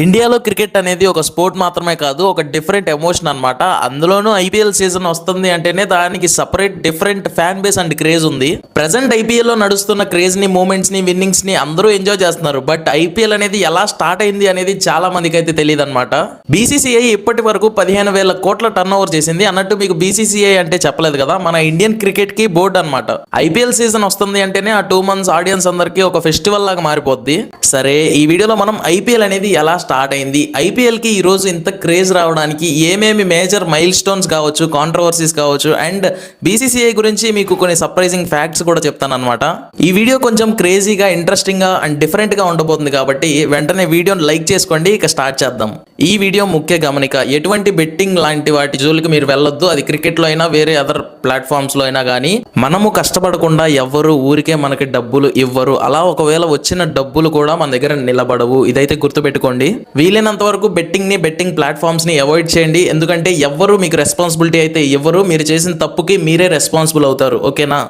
ఇండియాలో క్రికెట్ అనేది ఒక స్పోర్ట్ మాత్రమే కాదు, ఒక డిఫరెంట్ ఎమోషన్ అన్నమాట. అందులోనూ ఐపీఎల్ సీజన్ వస్తుంది అంటేనే దానికి separate different fan base and craze ఉంది. ప్రెసెంట్ ఐపీఎల్ లో నడుస్తున్న క్రేజ్ ని, మూమెంట్స్ ని, విన్నింగ్స్ ని అందరూ ఎంజాయ్ చేస్తున్నారు. బట్ ఐపీఎల్ అనేది ఎలా స్టార్ట్ అయింది అనేది చాలా మందికి అయితే తెలియదు అనమాట. బీసీసీఐ ఇప్పటి వరకు 15,000 కోట్ల టర్న్ ఓవర్ చేసింది. అన్నట్టు మీకు బీసీసీఐ అంటే చెప్పలేదు కదా, మన ఇండియన్ క్రికెట్ కి బోర్డు అనమాట. ఐపీఎల్ సీజన్ వస్తుంది అంటేనే ఆ 2 months ఆడియన్స్ అందరికి ఒక ఫెస్టివల్ లాగా మారిపోద్ది. సరే, ఈ వీడియోలో మనం ఐపీఎల్ అనేది ఎలా స్టార్ట్ అయింది, ఐపీఎల్ కి ఈ రోజు ఇంత క్రేజ్ రావడానికి ఏమేమి మేజర్ మైల్ స్టోన్స్ కావచ్చు, కాంట్రవర్సీస్ కావచ్చు, అండ్ బీసీసీఐ గురించి మీకు కొన్ని సర్ప్రైజింగ్ ఫ్యాక్ట్స్ కూడా చెప్తాను అనమాట. ఈ వీడియో కొంచెం క్రేజీగా, ఇంట్రెస్టింగ్ గా అండ్ డిఫరెంట్ గా ఉండబోతుంది కాబట్టి వెంటనే వీడియోని లైక్ చేసుకోండి. ఇక స్టార్ట్ చేద్దాం. ఈ వీడియో ముఖ్య గమనిక, ఎటువంటి బెట్టింగ్ లాంటి వాటి జోలికి మీరు వెళ్ళొద్దు. అది క్రికెట్ లో అయినా వేరే అదర్ ప్లాట్ఫామ్స్ లో అయినా కానీ మనము కష్టపడకుండా ఎవ్వరు ఊరికే మనకి డబ్బులు ఇవ్వరు. అలా ఒకవేళ వచ్చిన డబ్బులు కూడా మన దగ్గర నిలబడవు. ఇదైతే గుర్తుపెట్టుకోండి. వీలైనంత వరకు బెట్టింగ్ ని, బెట్టింగ్ ప్లాట్ఫామ్స్ ని అవాయిడ్ చేయండి. ఎందుకంటే ఎవ్వరు మీకు రెస్పాన్సిబిలిటీ అయితే ఇవ్వరు. మీరు చేసిన తప్పుకి మీరే రెస్పాన్సిబుల్ అవుతారు. ఓకేనా?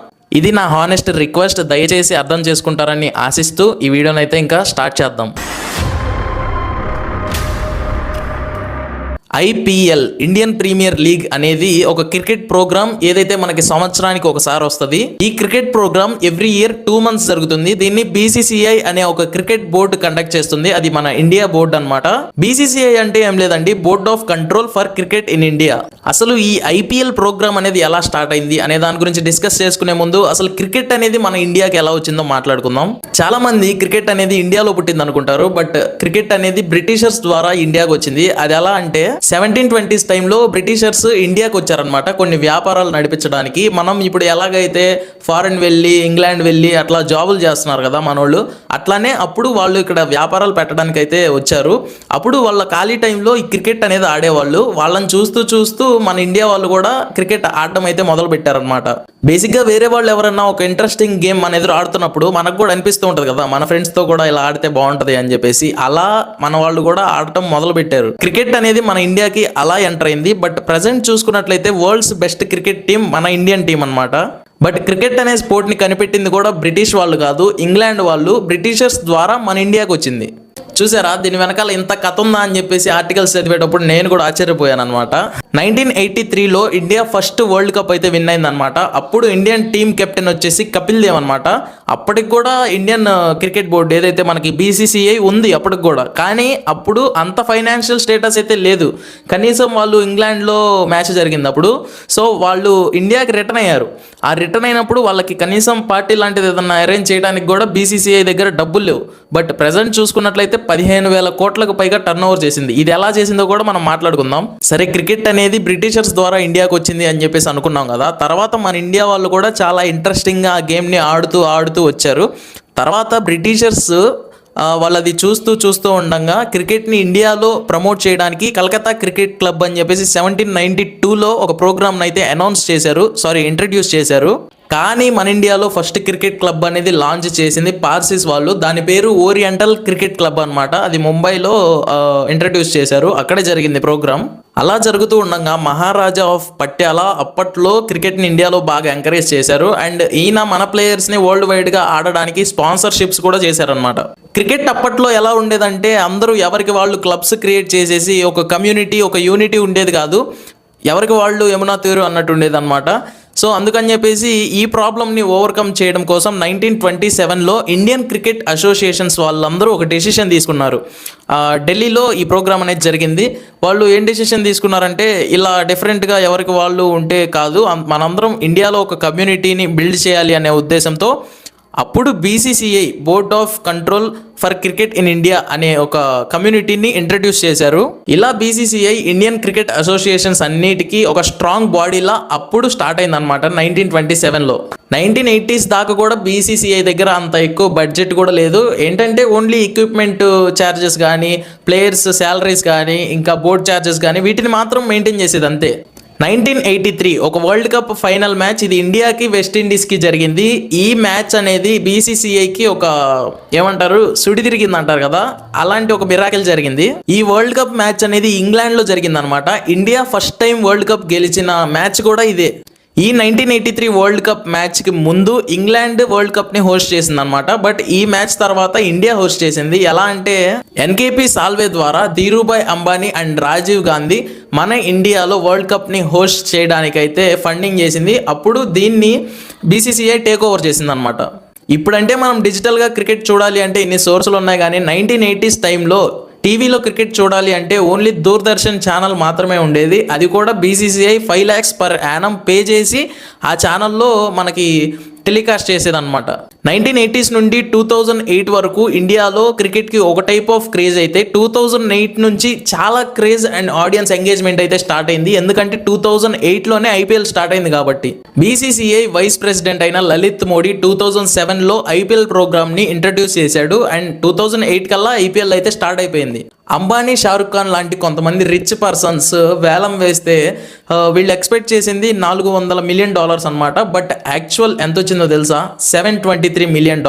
ఇది నా హానెస్ట్ రిక్వెస్ట్. దయచేసి అర్థం చేసుకుంటారని ఆశిస్తూ ఈ వీడియోని అయితే ఇంకా స్టార్ట్ చేద్దాం. ఐపీఎల్, ఇండియన్ ప్రీమియర్ లీగ్ అనేది ఒక క్రికెట్ ప్రోగ్రామ్. ఏదైతే మనకి సంవత్సరానికి ఒకసారి వస్తుంది. ఈ cricket programme every year 2 months జరుగుతుంది. దీన్ని బీసీసీఐ అనే ఒక క్రికెట్ బోర్డు కండక్ట్ చేస్తుంది. అది మన ఇండియా బోర్డు అన్నమాట. బీసీసీఐ అంటే ఏం లేదండి, board of control for cricket in India. అసలు ఈ ఐపీఎల్ ప్రోగ్రామ్ అనేది ఎలా స్టార్ట్ అయింది అనే దాని గురించి డిస్కస్ చేసుకునే ముందు అసలు క్రికెట్ అనేది మన ఇండియాకి ఎలా వచ్చిందో మాట్లాడుకుందాం. చాలా మంది క్రికెట్ అనేది ఇండియాలో పుట్టింది అనుకుంటారు. బట్ క్రికెట్ అనేది బ్రిటిషర్స్ ద్వారా ఇండియాకి వచ్చింది. అది ఎలా అంటే 1720s టైంలో బ్రిటిషర్స్ ఇండియాకి వచ్చారనమాట కొన్ని వ్యాపారాలు నడిపించడానికి. మనం ఇప్పుడు ఎలాగైతే ఫారెన్ వెళ్ళి, ఇంగ్లాండ్ వెళ్ళి అట్లా జాబులు చేస్తున్నారు కదా మనోళ్ళు, అట్లానే అప్పుడు వాళ్ళు ఇక్కడ వ్యాపారాలు పెట్టడానికి అయితే వచ్చారు. అప్పుడు వాళ్ళ ఖాళీ టైంలో ఈ క్రికెట్ అనేది ఆడేవాళ్ళు. వాళ్ళని చూస్తూ చూస్తూ మన ఇండియా వాళ్ళు కూడా క్రికెట్ ఆడడం అయితే మొదలు పెట్టారనమాట. బేసిక్గా వేరే వాళ్ళు ఎవరన్నా ఒక ఇంట్రెస్టింగ్ గేమ్ మన ఎదురు ఆడుతున్నప్పుడు మనకు కూడా అనిపిస్తూ ఉంటుంది కదా, మన ఫ్రెండ్స్ తో కూడా ఇలా ఆడితే బాగుంటది అని చెప్పేసి. అలా మన వాళ్ళు కూడా ఆడటం మొదలు పెట్టారు. క్రికెట్ అనేది మన ఇండియాకి అలా ఎంటర్ అయింది. బట్ ప్రెసెంట్ చూసుకున్నట్లయితే వరల్డ్స్ బెస్ట్ క్రికెట్ టీం మన ఇండియన్ టీం అన్నమాట. బట్ క్రికెట్ అనే స్పోర్ట్ ని కనిపెట్టింది కూడా బ్రిటిష్ వాళ్ళు కాదు, ఇంగ్లాండ్ వాళ్ళు. బ్రిటిషర్స్ ద్వారా మన ఇండియాకి వచ్చింది. చూసారా, దీని వెనకాల ఇంత కథ ఉందా అని చెప్పేసి ఆర్టికల్స్ చదివేటప్పుడు నేను కూడా ఆశ్చర్యపోయాను అనమాట. 1983లో ఇండియా ఫస్ట్ వరల్డ్ కప్ అయితే విన్ అయింది అనమాట. అప్పుడు ఇండియన్ టీమ్ కెప్టెన్ వచ్చేసి కపిల్ దేవ్ అనమాట. అప్పటికి కూడా ఇండియన్ క్రికెట్ బోర్డు ఏదైతే మనకి బీసీసీఐ ఉంది అప్పటికి కూడా. కానీ అప్పుడు అంత ఫైనాన్షియల్ స్టేటస్ అయితే లేదు. కనీసం వాళ్ళు ఇంగ్లాండ్లో మ్యాచ్ జరిగింది అప్పుడు. సో వాళ్ళు ఇండియాకి రిటర్న్ అయ్యారు. ఆ రిటర్న్ అయినప్పుడు వాళ్ళకి కనీసం పార్టీ లాంటిది ఏదన్నా అరేంజ్ చేయడానికి కూడా బీసీసీఐ దగ్గర డబ్బులు లేవు. బట్ ప్రెసెంట్ చూసుకున్నట్లయితే 15,000 కోట్లకు పైగా టర్న్ ఓవర్ చేసింది. ఇది ఎలా చేసిందో కూడా మనం మాట్లాడుకుందాం. సరే, క్రికెట్ అనేది బ్రిటిషర్స్ ద్వారా ఇండియాకి వచ్చింది అని చెప్పేసి అనుకున్నాం కదా. తర్వాత మన ఇండియా వాళ్ళు కూడా చాలా ఇంట్రెస్టింగ్ గా ఆ గేమ్ ని ఆడుతూ వచ్చారు. తర్వాత బ్రిటిషర్స్ వాళ్ళది చూస్తూ ఉండగా క్రికెట్ని ఇండియాలో ప్రమోట్ చేయడానికి కలకత్తా క్రికెట్ క్లబ్ అని చెప్పేసి 1792లో ఒక ప్రోగ్రామ్ అయితే ఇంట్రడ్యూస్ చేశారు. కానీ మన ఇండియాలో ఫస్ట్ క్రికెట్ క్లబ్ అనేది లాంచ్ చేసింది పార్సీస్ వాళ్ళు. దాని పేరు ఓరియంటల్ క్రికెట్ క్లబ్ అనమాట. అది ముంబైలో ఇంట్రడ్యూస్ చేశారు. అక్కడే జరిగింది ప్రోగ్రామ్. అలా జరుగుతూ ఉండగా మహారాజా ఆఫ్ పట్యాల అప్పట్లో క్రికెట్ని ఇండియాలో బాగా ఎంకరేజ్ చేశారు. అండ్ ఈయన మన ప్లేయర్స్ని వరల్డ్ వైడ్గా ఆడడానికి స్పాన్సర్షిప్స్ కూడా చేశారనమాట. క్రికెట్ అప్పట్లో ఎలా ఉండేదంటే అందరూ ఎవరికి వాళ్ళు క్లబ్స్ క్రియేట్ చేసేసి ఒక కమ్యూనిటీ, ఒక యూనిటీ ఉండేది కాదు. ఎవరికి వాళ్ళు యమునా తీరు అన్నట్టు ఉండేది అనమాట. సో అందుకని చెప్పేసి ఈ ప్రాబ్లమ్ని ఓవర్కమ్ చేయడం కోసం 1927లో ఇండియన్ క్రికెట్ అసోసియేషన్స్ వాళ్ళందరూ ఒక డెసిషన్ తీసుకున్నారు. ఢిల్లీలో ఈ ప్రోగ్రామ్ అనేది జరిగింది. వాళ్ళు ఏం డెసిషన్ తీసుకున్నారంటే, ఇలా డిఫరెంట్గా ఎవరికి వాళ్ళు ఉంటే కాదు, మనందరం ఇండియాలో ఒక కమ్యూనిటీని బిల్డ్ చేయాలి అనే ఉద్దేశంతో అప్పుడు BCCI, board of control for cricket in India అనే ఒక కమ్యూనిటీని ఇంట్రడ్యూస్ చేశారు. ఇలా బీసీసీఐ ఇండియన్ క్రికెట్ అసోసియేషన్స్ అన్నిటికీ ఒక స్ట్రాంగ్ బాడీలా అప్పుడు స్టార్ట్ అయిందనమాట 1927లో. 1980s దాకా కూడా బీసీసీఐ దగ్గర అంత ఎక్కువ బడ్జెట్ కూడా లేదు. ఏంటంటే ఓన్లీ ఎక్విప్మెంట్ ఛార్జెస్ కానీ, ప్లేయర్స్ శాలరీస్ కానీ, ఇంకా బోర్డ్ ఛార్జెస్ కానీ వీటిని మాత్రం మెయింటైన్ చేసేది అంతే. 1983 ఒక వరల్డ్ కప్ ఫైనల్ మ్యాచ్, ఇది ఇండియాకి వెస్టిండీస్కి జరిగింది. ఈ మ్యాచ్ అనేది బీసీసీఐకి ఒక ఏమంటారు, సుడి తిరిగింది అంటారు కదా, అలాంటి ఒక మిరాకిల్ జరిగింది. ఈ వరల్డ్ కప్ మ్యాచ్ అనేది ఇంగ్లాండ్లో జరిగింది అనమాట. India first time world cup గెలిచిన మ్యాచ్ కూడా ఇదే. ఈ 1983 వరల్డ్ కప్ మ్యాచ్ కి ముందు ఇంగ్లాండ్ వరల్డ్ కప్ ని హోస్ట్ చేసింది అనమాట. బట్ ఈ మ్యాచ్ తర్వాత ఇండియా హోస్ట్ చేసింది. ఎలా అంటే ఎన్కేపీ సాల్వే ద్వారా ధీరుభాయ్ అంబానీ అండ్ రాజీవ్ గాంధీ మన ఇండియాలో వరల్డ్ కప్ ని హోస్ట్ చేయడానికైతే ఫండింగ్ చేసింది. అప్పుడు దీన్ని బీసీసీఐ టేక్ ఓవర్ చేసింది అనమాట. ఇప్పుడంటే మనం డిజిటల్గా క్రికెట్ చూడాలి అంటే ఇన్ని సోర్సులు ఉన్నాయి, కానీ 1980s టైంలో టీవీలో క్రికెట్ చూడాలి అంటే ఓన్లీ దూరదర్శన్ ఛానల్ మాత్రమే ఉండేది. అది కూడా BCCI 5 lakhs per annum pay చేసి ఆ ఛానల్లో మనకి టెలికాస్ట్ చేసేదన్నమాట. 1980s నుండి 2008 వరకు ఇండియాలో క్రికెట్కి ఒక టైప్ ఆఫ్ క్రేజ్ అయితే 2008 నుంచి చాలా క్రేజ్ అండ్ ఆడియన్స్ ఎంగేజ్మెంట్ అయితే స్టార్ట్ అయింది. ఎందుకంటే 2008లోనే ఐపీఎల్ స్టార్ట్ అయింది కాబట్టి. బీసీసీఐ వైస్ ప్రెసిడెంట్ అయిన లలిత్ మోడీ 2007లో ఐపీఎల్ ప్రోగ్రామ్ని ఇంట్రడ్యూస్ చేశాడు అండ్ 2008 కల్లా ఐపీఎల్ అయితే స్టార్ట్ అయిపోయింది. అంబానీ, షారుఖ్ ఖాన్ లాంటి కొంతమంది రిచ్ పర్సన్స్ వేలం వేస్తే వీళ్ళు ఎక్స్పెక్ట్ చేసింది $400 million అనమాట. బట్ యాక్చువల్ ఎంత వచ్చిందో తెలుసా? $723 million,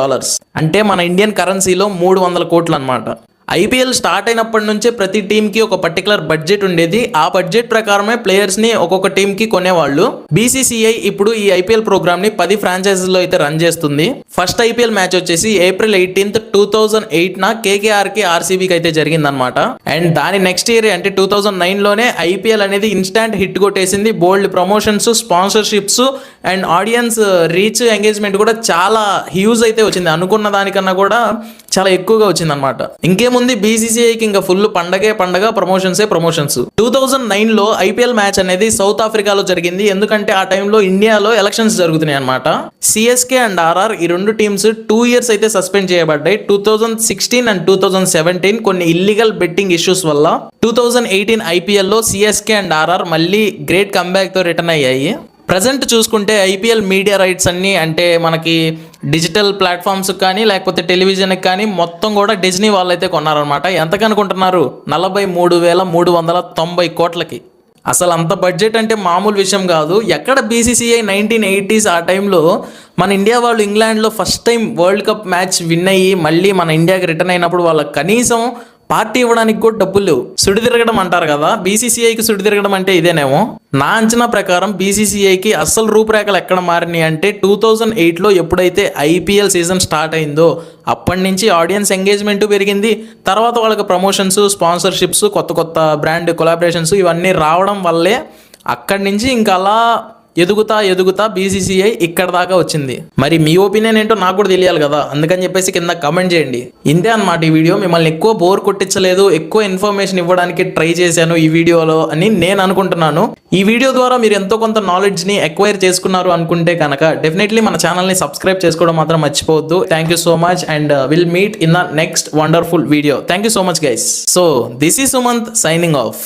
అంటే మన ఇండియన్ కరెన్సీలో 300 కోట్లు అనమాట. ఐపీఎల్ స్టార్ట్ అయినప్పటి నుంచే ప్రతి టీంకి ఒక పర్టికులర్ బడ్జెట్ ఉండేది. ఆ బడ్జెట్ ప్రకారమే ప్లేయర్స్ని ఒక్కొక్క టీంకి కొనేవాళ్ళు. బీసీసీఐ ఇప్పుడు ఈ ఐపీఎల్ ప్రోగ్రామ్ని 10 ఫ్రాంచైజీలో అయితే రన్ చేస్తుంది. ఫస్ట్ ఐపీఎల్ మ్యాచ్ వచ్చేసి April 18th, 2008 కేకేఆర్కి ఆర్సీబీకి అయితే జరిగిందనమాట. అండ్ దాని నెక్స్ట్ ఇయర్ అంటే 2009లోనే ఐపీఎల్ అనేది ఇన్స్టాంట్ హిట్ కొట్టేసింది. Bold promotions, sponsorships and audience reach, engagement కూడా చాలా హ్యూజ్ అయితే వచ్చింది. అనుకున్న దానికన్నా కూడా చాలా ఎక్కువగా వచ్చింది అనమాట. ఇంకేముంది, బీసీసీఐకి ఇంకా ఫుల్ పండగే పండగ, ప్రమోషన్సే ప్రమోషన్స్. 2009లో ఐపీఎల్ మ్యాచ్ అనేది సౌత్ ఆఫ్రికాలో జరిగింది. ఎందుకంటే ఆ టైంలో ఇండియాలో ఎలక్షన్స్ జరుగుతున్నాయి అనమాట. సిఎస్కే అండ్ ఆర్ఆర్ ఈ రెండు టీమ్స్ 2 years అయితే సస్పెండ్ చేయబడ్డాయి. 2016 అండ్ 2017 కొన్ని ఇల్లీగల్ బెట్టింగ్ ఇష్యూస్ వల్ల 2018 ఐపీఎల్లో సిఎస్కే అండ్ ఆర్ఆర్ మళ్ళీ గ్రేట్ కంబ్యాక్ తో రిటర్న్ అయ్యాయి. ప్రజెంట్ చూసుకుంటే ఐపీఎల్ మీడియా రైట్స్ అన్నీ అంటే మనకి డిజిటల్ ప్లాట్ఫామ్స్ కానీ లేకపోతే టెలివిజన్కి కానీ మొత్తం కూడా డిజ్నీ వాళ్ళైతే కొన్నారనమాట. ఎంతకనుకుంటున్నారు? 43,390 కోట్లకి. అసలు అంత బడ్జెట్ అంటే మామూలు విషయం కాదు. ఎక్కడ బీసీసీఐ 1980s ఆ టైంలో మన ఇండియా వాళ్ళు ఇంగ్లాండ్లో first time world cup match win అయ్యి మళ్ళీ మన ఇండియాకి రిటర్న్ అయినప్పుడు వాళ్ళకి కనీసం పార్టీ ఇవ్వడానికి కూడా డబ్బులు లేవు. సుడి తిరగడం అంటారు కదా, బీసీసీఐకి సుడి తిరగడం అంటే ఇదేనేమో. నా అంచనా ప్రకారం బీసీసీఐకి అసలు రూపురేఖలు ఎక్కడ మారినాయి అంటే 2008లో ఎప్పుడైతే ఐపీఎల్ సీజన్ స్టార్ట్ అయిందో అప్పటి నుంచి ఆడియన్స్ ఎంగేజ్మెంట్ పెరిగింది. తర్వాత వాళ్ళకి ప్రమోషన్స్, స్పాన్సర్షిప్స్, కొత్త కొత్త బ్రాండ్ కొలాబరేషన్స్ ఇవన్నీ రావడం వల్లే అక్కడి నుంచి ఇంకా అలా ఎదుగుతా బీసీసీఐ ఇక్కడ దాకా వచ్చింది. మరి మీ ఒపీనియన్ ఏంటో నాకు కూడా తెలియాలి కదా, అందుకని చెప్పేసి కింద కమెంట్ చేయండి. ఇంతే అన్నమాట ఈ వీడియో. మిమ్మల్ని ఎక్కువ బోర్ కొట్టించలేదు, ఎక్కువ ఇన్ఫర్మేషన్ ఇవ్వడానికి ట్రై చేశాను ఈ వీడియోలో అని నేను అనుకుంటున్నాను. ఈ వీడియో ద్వారా మీరు ఎంతో కొంత నాలెడ్జ్ని ఎక్వైర్ చేసుకున్నారు అనుకుంటే కనుక డెఫినెట్లీ మన ఛానల్ని సబ్స్క్రైబ్ చేసుకోవడం మాత్రం మర్చిపోవద్దు. Thank you so much and will meet in the next wonderful video. Thank you so much guys. So this is Sumanth signing off.